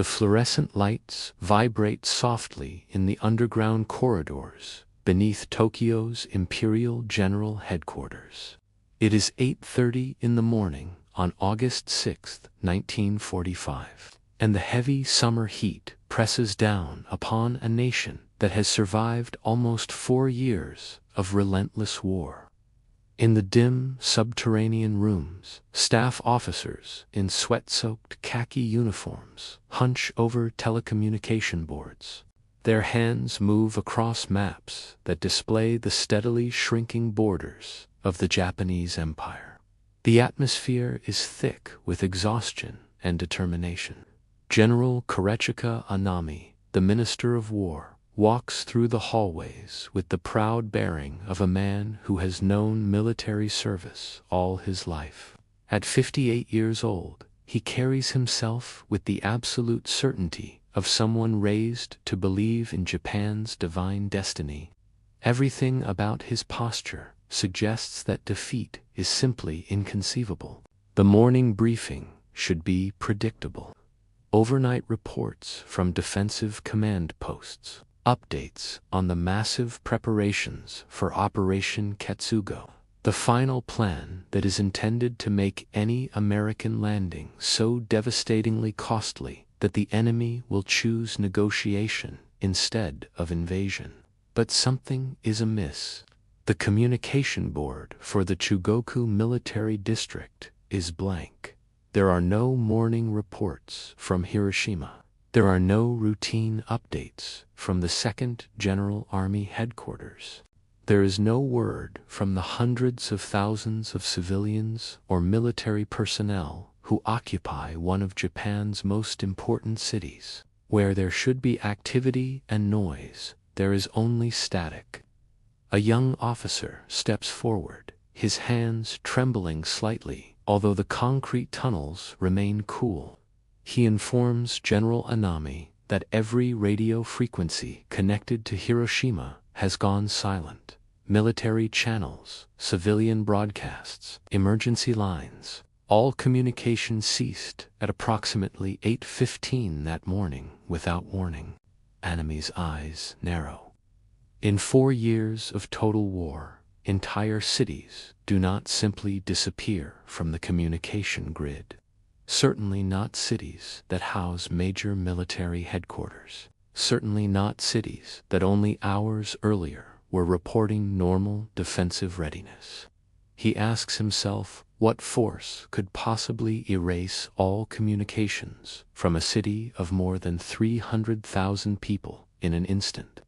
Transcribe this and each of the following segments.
The fluorescent lights vibrate softly in the underground corridors beneath Tokyo's Imperial General Headquarters. It is 8:30 in the morning on August 6, 1945, and the heavy summer heat presses down upon a nation that has survived almost 4 years of relentless war. In the dim, subterranean rooms, staff officers in sweat-soaked khaki uniforms hunch over telecommunication boards. Their hands move across maps that display the steadily shrinking borders of the Japanese Empire. The atmosphere is thick with exhaustion and determination. General Korechika Anami, the Minister of War, walks through the hallways with the proud bearing of a man who has known military service all his life. At 58 years old, he carries himself with the absolute certainty of someone raised to believe in Japan's divine destiny. Everything about his posture suggests that defeat is simply inconceivable. The morning briefing should be predictable. Overnight reports from defensive command posts. Updates on the massive preparations for Operation Katsugo, the final plan that is intended to make any American landing so devastatingly costly that the enemy will choose negotiation instead of invasion. But something is amiss. The communication board for the Chugoku Military District is blank. There are no morning reports from Hiroshima. There are no routine updates from the 2nd General Army Headquarters. There is no word from the hundreds of thousands of civilians or military personnel who occupy one of Japan's most important cities. Where there should be activity and noise, there is only static. A young officer steps forward, his hands trembling slightly, although the concrete tunnels remain cool. He informs General Anami that every radio frequency connected to Hiroshima has gone silent. Military channels, civilian broadcasts, emergency lines, all communication ceased at approximately 8:15 that morning without warning. Anami's eyes narrow. In 4 years of total war, entire cities do not simply disappear from the communication grid. Certainly not cities that house major military headquarters. Certainly not cities that only hours earlier were reporting normal defensive readiness. He asks himself what force could possibly erase all communications from a city of more than 300,000 people in an instant.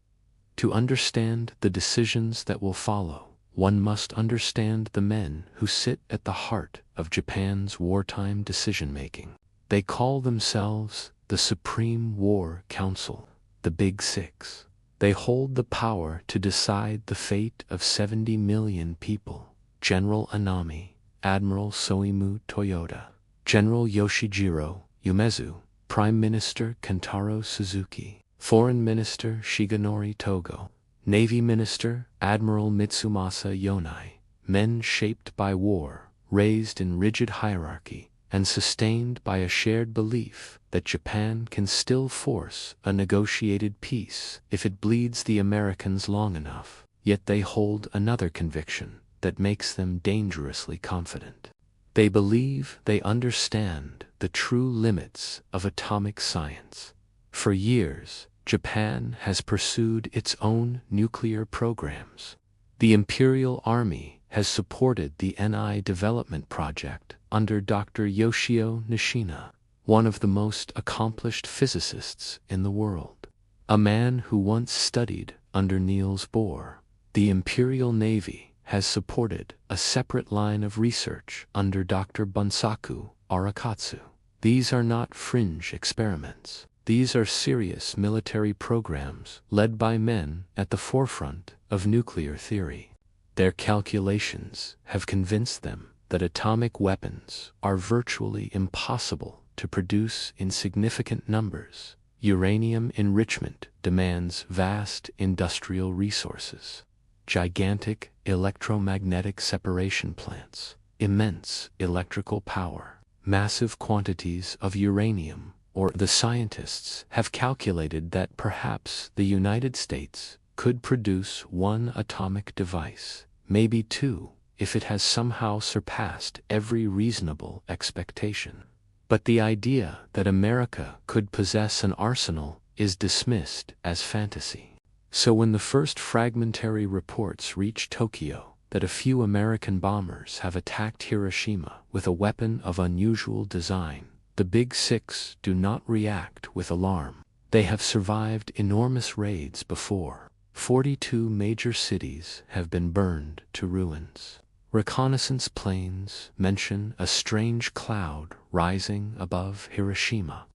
To understand the decisions that will follow, one must understand the men who sit at the heart of Japan's wartime decision-making. They call themselves the Supreme War Council, the Big Six. They hold the power to decide the fate of 70 million people. General Anami, Admiral Soimu Toyoda, General Yoshijiro Umezu, Prime Minister Kentaro Suzuki, Foreign Minister Shigenori Togo, Navy Minister Admiral Mitsumasa Yonai, men shaped by war, raised in rigid hierarchy, and sustained by a shared belief that Japan can still force a negotiated peace if it bleeds the Americans long enough. Yet they hold another conviction that makes them dangerously confident. They believe they understand the true limits of atomic science. For years, Japan has pursued its own nuclear programs. The Imperial Army has supported the NI development project under Dr. Yoshio Nishina, one of the most accomplished physicists in the world. A man who once studied under Niels Bohr. The Imperial Navy has supported a separate line of research under Dr. Bunsaku Arakatsu. These are not fringe experiments. These are serious military programs led by men at the forefront of nuclear theory. Their calculations have convinced them that atomic weapons are virtually impossible to produce in significant numbers. Uranium enrichment demands vast industrial resources, gigantic electromagnetic separation plants, immense electrical power, massive quantities of uranium or the scientists have calculated that perhaps the United States could produce one atomic device, maybe two, if it has somehow surpassed every reasonable expectation. But the idea that America could possess an arsenal is dismissed as fantasy. So when the first fragmentary reports reach Tokyo that a few American bombers have attacked Hiroshima with a weapon of unusual design, the Big Six do not react with alarm. They have survived enormous raids before. 42 major cities have been burned to ruins. Reconnaissance planes mention a strange cloud rising above Hiroshima.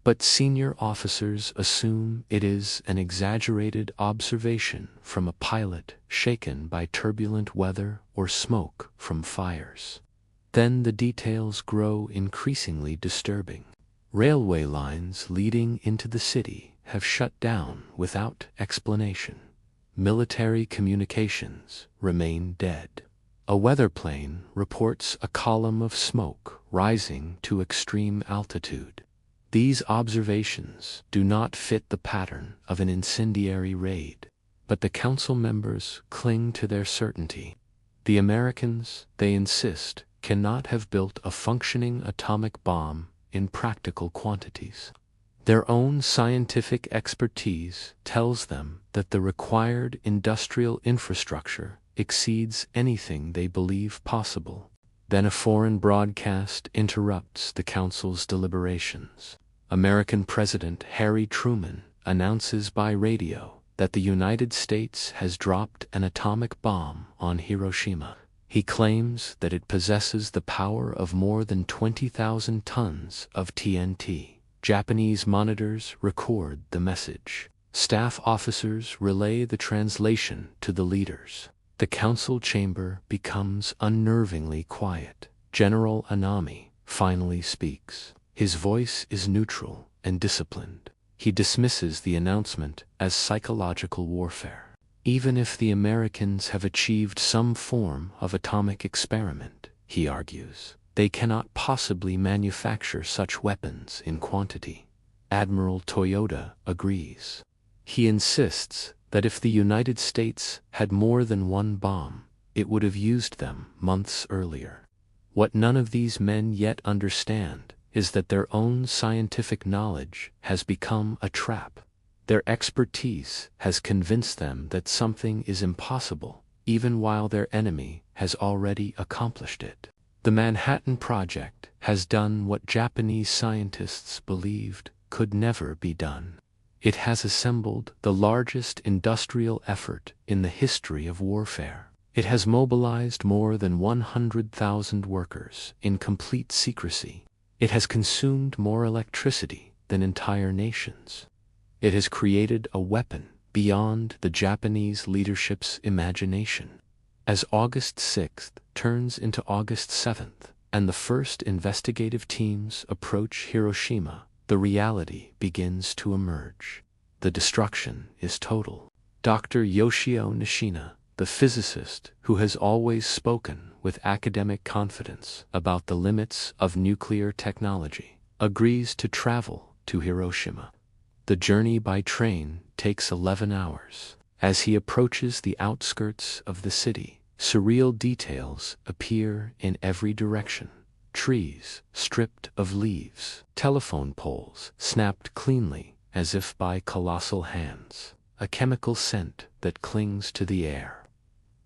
But senior officers assume it is an exaggerated observation from a pilot shaken by turbulent weather or smoke from fires. Then the details grow increasingly disturbing. Railway lines leading into the city have shut down without explanation. Military communications remain dead. A weather plane reports a column of smoke rising to extreme altitude. These observations do not fit the pattern of an incendiary raid, but the council members cling to their certainty. The Americans, they insist, cannot have built a functioning atomic bomb in practical quantities. Their own scientific expertise tells them that the required industrial infrastructure exceeds anything they believe possible. Then a foreign broadcast interrupts the council's deliberations. American President Harry Truman announces by radio that the United States has dropped an atomic bomb on Hiroshima. He claims that it possesses the power of more than 20,000 tons of TNT. Japanese monitors record the message. Staff officers relay the translation to the leaders. The council chamber becomes unnervingly quiet. General Anami finally speaks. His voice is neutral and disciplined. He dismisses the announcement as psychological warfare. Even if the Americans have achieved some form of atomic experiment, he argues, they cannot possibly manufacture such weapons in quantity. Admiral Toyota agrees. He insists that if the United States had more than one bomb, it would have used them months earlier. What none of these men yet understand is that their own scientific knowledge has become a trap. Their expertise has convinced them that something is impossible, even while their enemy has already accomplished it. The Manhattan Project has done what Japanese scientists believed could never be done. It has assembled the largest industrial effort in the history of warfare. It has mobilized more than 100,000 workers in complete secrecy. It has consumed more electricity than entire nations. It has created a weapon beyond the Japanese leadership's imagination. As August 6th turns into August 7th, and the first investigative teams approach Hiroshima, the reality begins to emerge. The destruction is total. Dr. Yoshio Nishina, the physicist who has always spoken with academic confidence about the limits of nuclear technology, agrees to travel to Hiroshima. The journey by train takes 11 hours. As he approaches the outskirts of the city, surreal details appear in every direction. Trees stripped of leaves, telephone poles snapped cleanly as if by colossal hands, a chemical scent that clings to the air.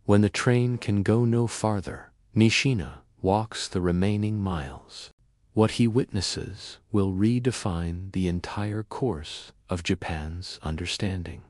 When the train can go no farther, Nishina walks the remaining miles. What he witnesses will redefine the entire course of Japan's understanding.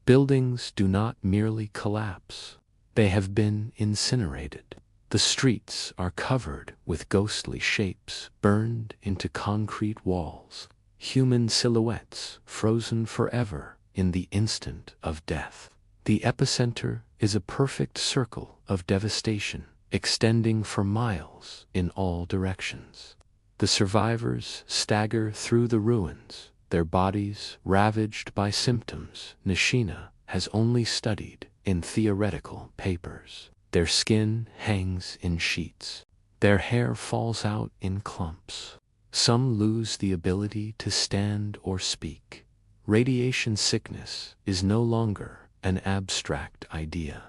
Buildings do not merely collapse. They have been incinerated. The streets are covered with ghostly shapes burned into concrete walls, human silhouettes frozen forever in the instant of death. The epicenter is a perfect circle of devastation, extending for miles in all directions. The survivors stagger through the ruins, their bodies ravaged by symptoms Nishina has only studied in theoretical papers. Their skin hangs in sheets. Their hair falls out in clumps. Some lose the ability to stand or speak. Radiation sickness is no longer an abstract idea.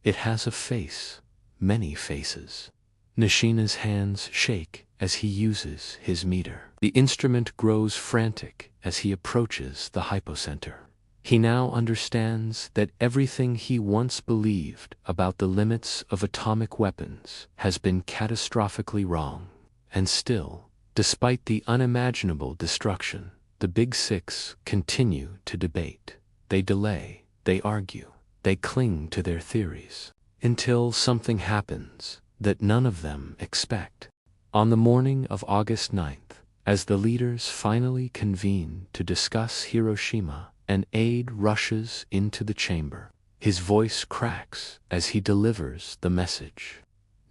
It has a face, many faces. Nishina's hands shake as he uses his meter. The instrument grows frantic as he approaches the hypocenter. He now understands that everything he once believed about the limits of atomic weapons has been catastrophically wrong. And still, despite the unimaginable destruction, the Big Six continue to debate. They delay, they argue, they cling to their theories, until something happens that none of them expect. On the morning of August 9th, as the leaders finally convene to discuss Hiroshima, an aide rushes into the chamber. His voice cracks as he delivers the message.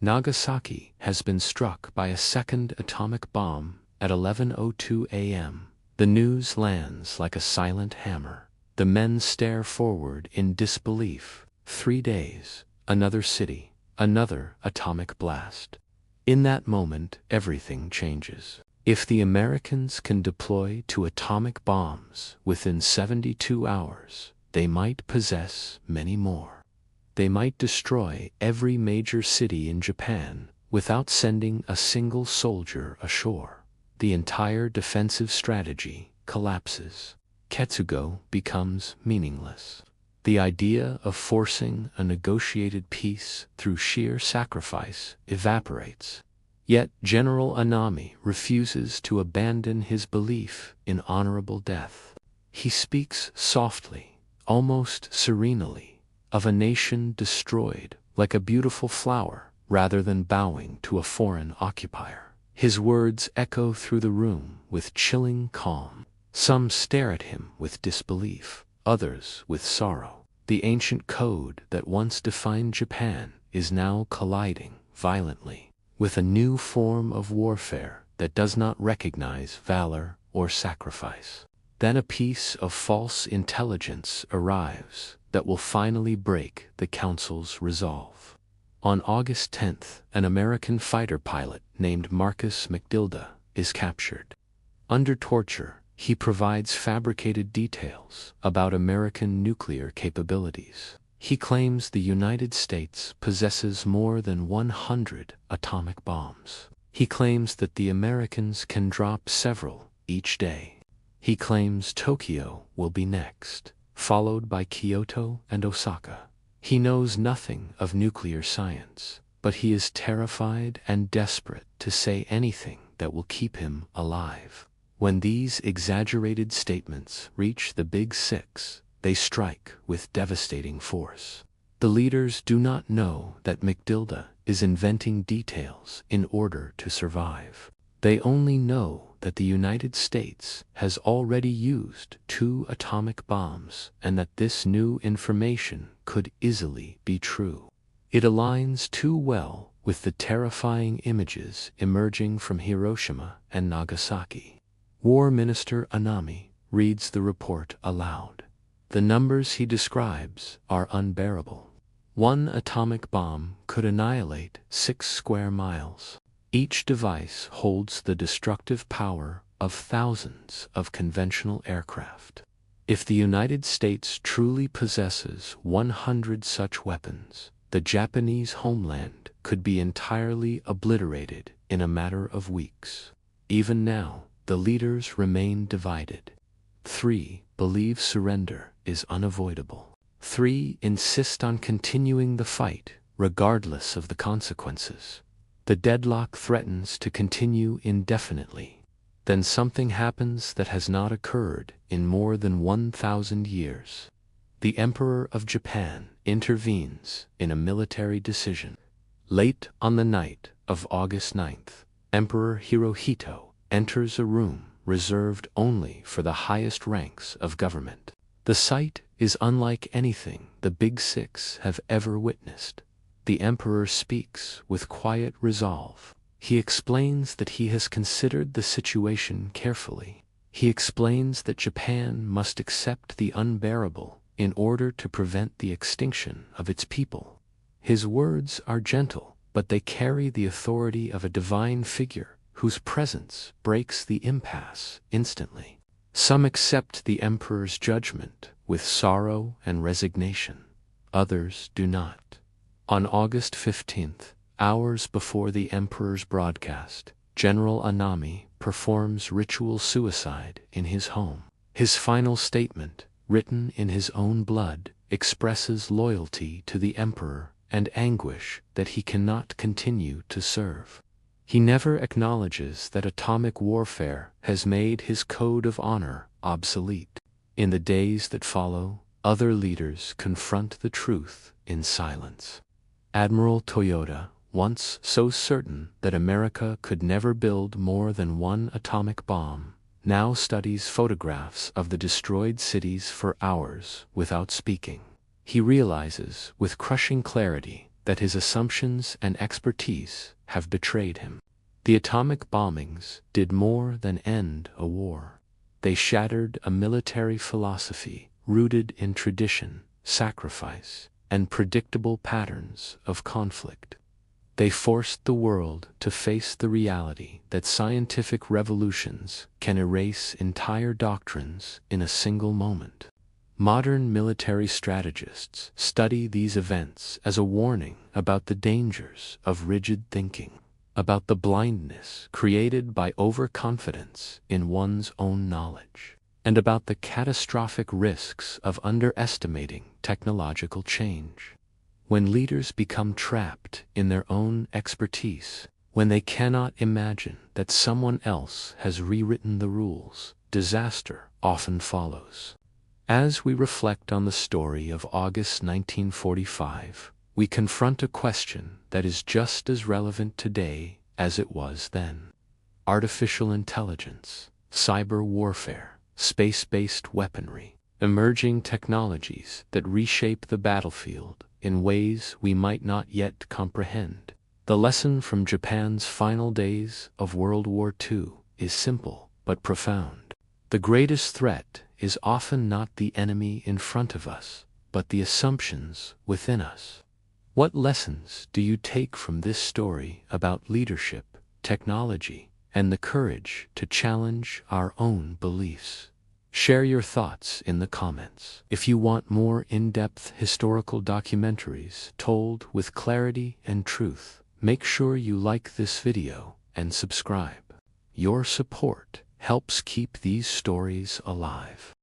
Nagasaki has been struck by a second atomic bomb at 11:02 a.m. The news lands like a silent hammer. The men stare forward in disbelief. 3 days, another city, another atomic blast. In that moment, everything changes. If the Americans can deploy 2 atomic bombs within 72 hours, they might possess many more. They might destroy every major city in Japan without sending a single soldier ashore. The entire defensive strategy collapses. Ketsugo becomes meaningless. The idea of forcing a negotiated peace through sheer sacrifice evaporates. Yet General Anami refuses to abandon his belief in honorable death. He speaks softly, almost serenely, of a nation destroyed like a beautiful flower rather than bowing to a foreign occupier. His words echo through the room with chilling calm. Some stare at him with disbelief, others with sorrow. The ancient code that once defined Japan is now colliding violently with a new form of warfare that does not recognize valor or sacrifice. Then a piece of false intelligence arrives that will finally break the Council's resolve. On August 10th, an American fighter pilot named Marcus McDilda is captured. Under torture, he provides fabricated details about American nuclear capabilities. He claims the United States possesses more than 100 atomic bombs. He claims that the Americans can drop several each day. He claims Tokyo will be next, followed by Kyoto and Osaka. He knows nothing of nuclear science, but he is terrified and desperate to say anything that will keep him alive. When these exaggerated statements reach the Big Six, they strike with devastating force. The leaders do not know that McDilda is inventing details in order to survive. They only know that the United States has already used 2 atomic bombs and that this new information could easily be true. It aligns too well with the terrifying images emerging from Hiroshima and Nagasaki. War Minister Anami reads the report aloud. The numbers he describes are unbearable. 1 atomic bomb could annihilate 6 square miles. Each device holds the destructive power of thousands of conventional aircraft. If the United States truly possesses 100 such weapons, the Japanese homeland could be entirely obliterated in a matter of weeks. Even now, the leaders remain divided. 3 believe surrender is unavoidable. 3 insist on continuing the fight, regardless of the consequences. The deadlock threatens to continue indefinitely. Then something happens that has not occurred in more than 1,000 years. The Emperor of Japan intervenes in a military decision. Late on the night of August 9th, Emperor Hirohito enters a room reserved only for the highest ranks of government. The sight is unlike anything the Big Six have ever witnessed. The emperor speaks with quiet resolve. He explains that he has considered the situation carefully. He explains that Japan must accept the unbearable in order to prevent the extinction of its people. His words are gentle, but they carry the authority of a divine figure whose presence breaks the impasse instantly. Some accept the emperor's judgment with sorrow and resignation. Others do not. On August 15th, hours before the emperor's broadcast, General Anami performs ritual suicide in his home. His final statement, written in his own blood, expresses loyalty to the emperor and anguish that he cannot continue to serve. He never acknowledges that atomic warfare has made his code of honor obsolete. In the days that follow, other leaders confront the truth in silence. Admiral Toyota, once so certain that America could never build more than one atomic bomb, now studies photographs of the destroyed cities for hours without speaking. He realizes with crushing clarity that his assumptions and expertise have betrayed him. The atomic bombings did more than end a war. They shattered a military philosophy rooted in tradition, sacrifice, and predictable patterns of conflict. They forced the world to face the reality that scientific revolutions can erase entire doctrines in a single moment. Modern military strategists study these events as a warning about the dangers of rigid thinking, about the blindness created by overconfidence in one's own knowledge, and about the catastrophic risks of underestimating technological change. When leaders become trapped in their own expertise, when they cannot imagine that someone else has rewritten the rules, disaster often follows. As we reflect on the story of August 1945, we confront a question that is just as relevant today as it was then. Artificial intelligence, cyber warfare, space-based weaponry, emerging technologies that reshape the battlefield in ways we might not yet comprehend. The lesson from Japan's final days of World War II is simple but profound. The greatest threat is often not the enemy in front of us, but the assumptions within us. What lessons do you take from this story about leadership, technology, and the courage to challenge our own beliefs? Share your thoughts in the comments. If you want more in-depth historical documentaries told with clarity and truth, make sure you like this video and subscribe. Your support helps keep these stories alive.